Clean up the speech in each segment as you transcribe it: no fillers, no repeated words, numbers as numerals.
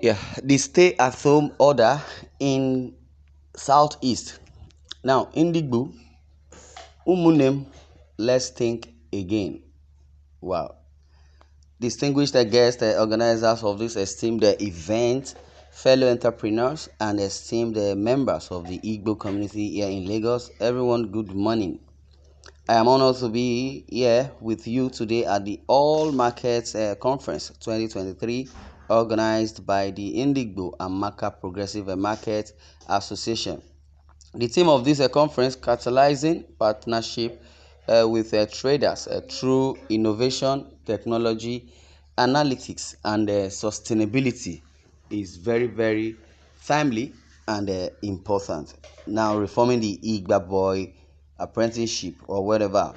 Yeah, the stay-at-home order in Southeast. Now, Indigbo, Umunem, let's think again. Wow. Distinguished guests, organizers of this esteemed event, fellow entrepreneurs, and esteemed members of the Igbo community here in Lagos, everyone, good morning. I am honored to be here with you today at the All Markets Conference 2023, organized by the Indigbo and Maka Progressive Market Association. The theme of this conference, catalyzing partnership with traders through innovation, technology, analytics, and sustainability, is very, very timely and important. Now, reforming the Igba boy apprenticeship or whatever.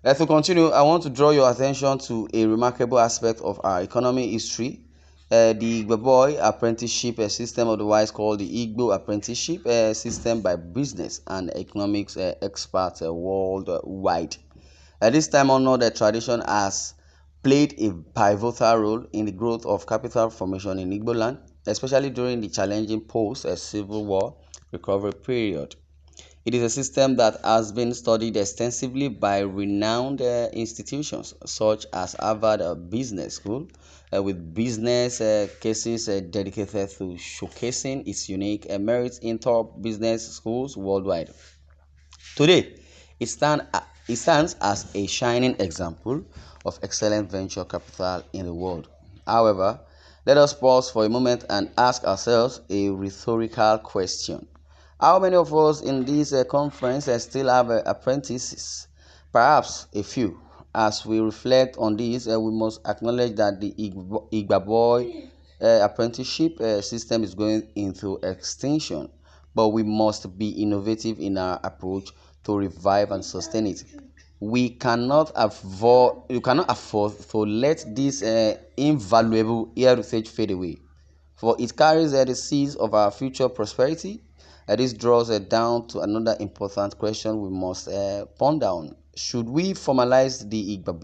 To continue, I want to draw your attention to a remarkable aspect of our economy history. The Igbo boy apprenticeship system, otherwise called the Igbo apprenticeship system by business and economics experts worldwide. This time honored tradition has played a pivotal role in the growth of capital formation in Igbo land, especially during the challenging post-Civil War recovery period. It is a system that has been studied extensively by renowned institutions such as Harvard Business School, with business cases dedicated to showcasing its unique merits in top business schools worldwide. Today, it stands as a shining example of excellent venture capital in the world. However, let us pause for a moment and ask ourselves a rhetorical question. How many of us in this conference still have apprentices? Perhaps a few. As we reflect on this, we must acknowledge that the Igba boy apprenticeship system is going into extinction, but we must be innovative in our approach to revive and sustain it. You cannot afford to let this invaluable heritage fade away, for it carries the seeds of our future prosperity. This draws down to another important question we must ponder on. Should we formalize the Igba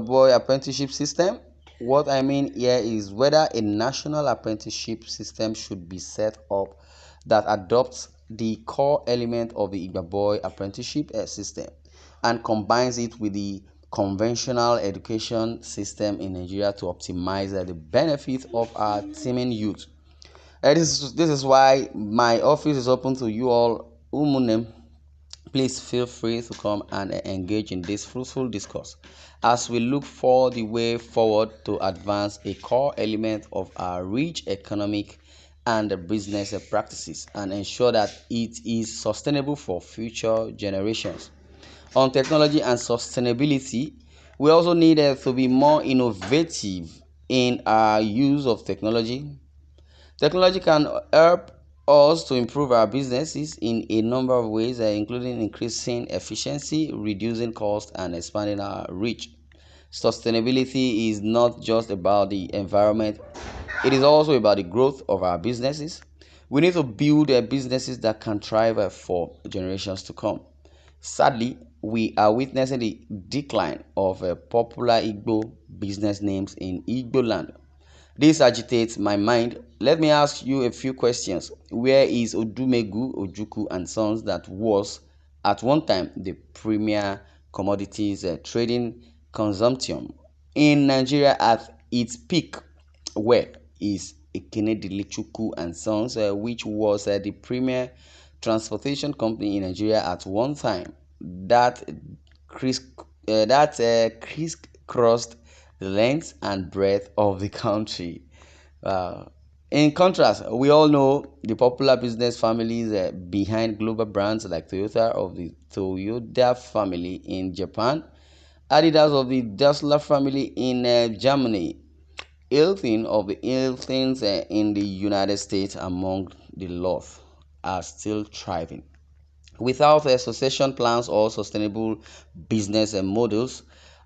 boy apprenticeship system? What I mean here is whether a national apprenticeship system should be set up that adopts the core element of the Igba boy apprenticeship system and combines it with the conventional education system in Nigeria to optimize the benefit of our teeming youth. This is why my office is open to you all. Umunem, please feel free to come and engage in this fruitful discourse as we look for the way forward to advance a core element of our rich economic and business practices and ensure that it is sustainable for future generations. On technology and sustainability, we also need to be more innovative in our use of technology. Technology can help us to improve our businesses in a number of ways, including increasing efficiency, reducing cost, and expanding our reach. Sustainability is not just about the environment, it is also about the growth of our businesses. We need to build businesses that can thrive for generations to come. Sadly, we are witnessing the decline of popular Igbo business names in Igbo land. This agitates my mind. Let me ask you a few questions. Where is Odumegu, Ojuku, and Sons, that was at one time the premier commodities trading consortium in Nigeria at its peak? Where is Ekenedilichuku and Sons, which was the premier transportation company in Nigeria at one time that crisscrossed the length and breadth of the country? Uh, in contrast, we all know the popular business families behind global brands like Toyota of the Toyota family in Japan, Adidas of the Dassler family in Germany, Hilton of the Hiltons in the United States, among the lot, are still thriving. Without succession plans or sustainable business models,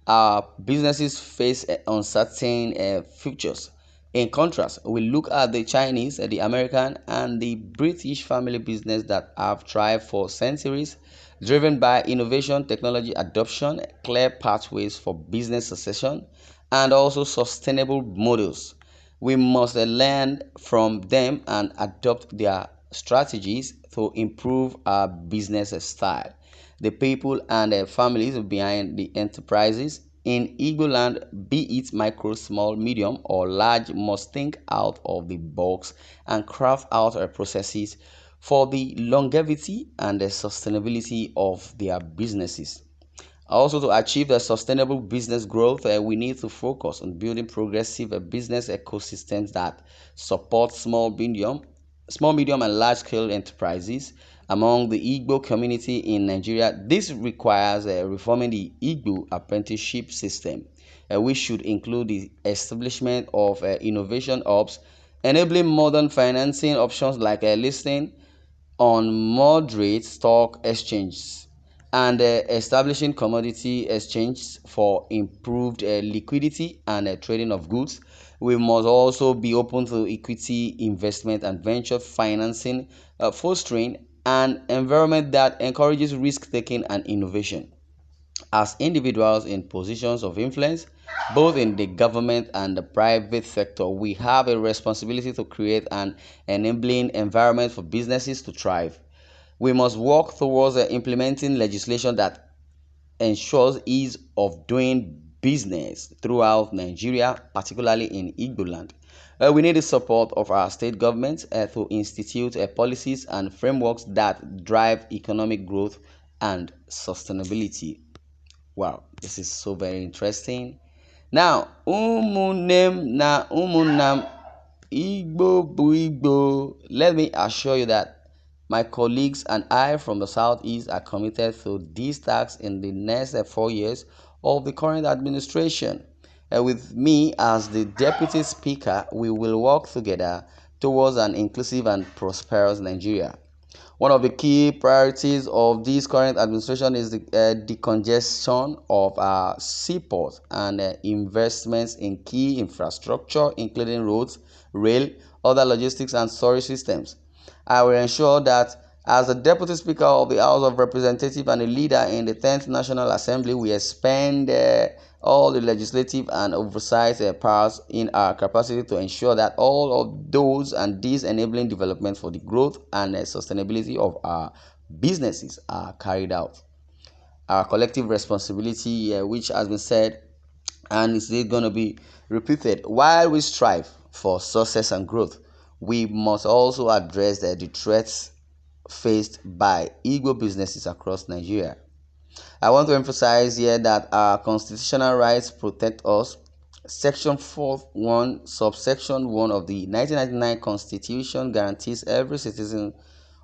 our businesses face uncertain futures. In contrast, we look at the Chinese, the American, and the British family business that have thrived for centuries, driven by innovation, technology adoption, clear pathways for business succession, and also sustainable models. We must learn from them and adopt their strategies to improve our business style. The people and their families behind the enterprises in Igbo land, be it micro, small, medium, or large, must think out of the box and craft out processes for the longevity and the sustainability of their businesses. Also, to achieve the sustainable business growth, we need to focus on building progressive business ecosystems that support small, medium, and large-scale enterprises among the Igbo community in Nigeria. This requires reforming the Igbo apprenticeship system, which should include the establishment of innovation hubs, enabling modern financing options like listing on moderate stock exchanges and establishing commodity exchanges for improved liquidity and trading of goods. We must also be open to equity investment and venture financing, fostering an environment that encourages risk taking and innovation. As individuals in positions of influence, both in the government and the private sector, we have a responsibility to create an enabling environment for businesses to thrive. We must work towards implementing legislation that ensures ease of doing business throughout Nigeria, particularly in Igbo land. We need the support of our state governments to institute policies and frameworks that drive economic growth and sustainability. Wow, this is so very interesting. Now, ụmụnne na ụmụnna Igbo bụ Igbo. Let me assure you that my colleagues and I from the Southeast are committed to these tasks in the next 4 years of the current administration. With me as the Deputy Speaker, we will work together towards an inclusive and prosperous Nigeria. One of the key priorities of this current administration is the decongestion of our seaport and investments in key infrastructure, including roads, rail, other logistics, and storage systems. I will ensure that as the Deputy Speaker of the House of Representatives and a leader in the 10th National Assembly, we expend all the legislative and oversight powers in our capacity to ensure that all of those and these enabling development for the growth and sustainability of our businesses are carried out. Our collective responsibility, which has been said and is going to be repeated, while we strive for success and growth, we must also address the threats faced by Igbo businesses across Nigeria. I want to emphasize here that our constitutional rights protect us. Section 4(1), subsection 1 of the 1999 Constitution guarantees every citizen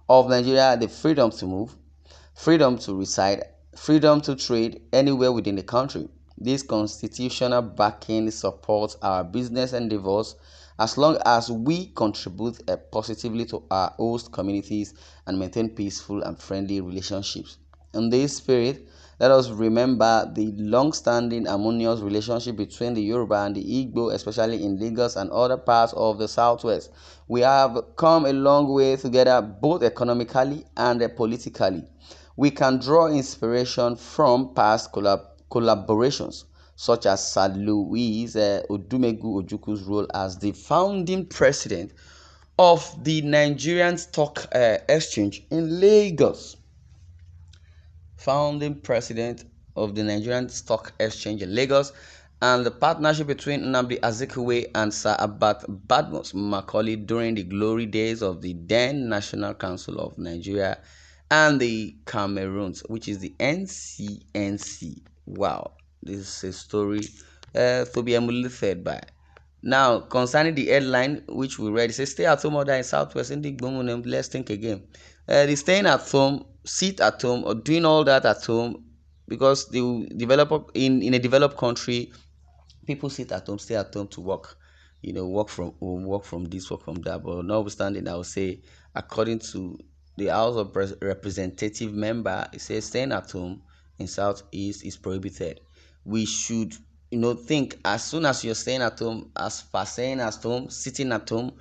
of Nigeria the freedom to move, freedom to reside, freedom to trade anywhere within the country. This constitutional backing supports our business endeavors as long as we contribute positively to our host communities and maintain peaceful and friendly relationships. In this spirit, let us remember the long-standing harmonious relationship between the Yoruba and the Igbo, especially in Lagos and other parts of the Southwest. We have come a long way together, both economically and politically. We can draw inspiration from past collaborations, such as Sir Louis Odumegu Ojuku's role as the founding president of the Nigerian Stock Exchange in Lagos. Founding president of the Nigerian Stock Exchange in Lagos, and the partnership between Nnamdi Azikiwe and Sir Abat Badmus Macaulay during the glory days of the then National Council of Nigeria and the Cameroons, which is the NCNC. Wow, this is a story to be emulated by. Now, concerning the headline which we read, it says, "Stay at home order in Southwest Indigbomunem." Let's think again. The staying at home, sit at home, or doing all that at home, because the developer in a developed country, people sit at home, stay at home to work. Work from home, work from this, work from that. But notwithstanding, I would say, according to the House of Representative member, it says staying at home in Southeast is prohibited. We should think as soon as you're staying at home, as per staying at home, sitting at home,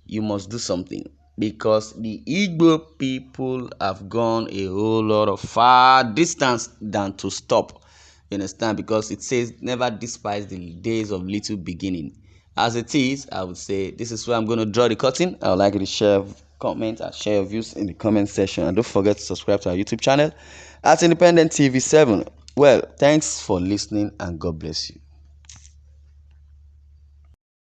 you must do something, because the Igbo people have gone a whole lot of far distance than to stop. You understand? Because it says never despise the days of little beginning. As it is, I would say this is where I'm going to draw the curtain. I would like you to share, comment, and share your views in the comment section. And don't forget to subscribe to our YouTube channel at Independent TV 7. Well, thanks for listening and God bless you.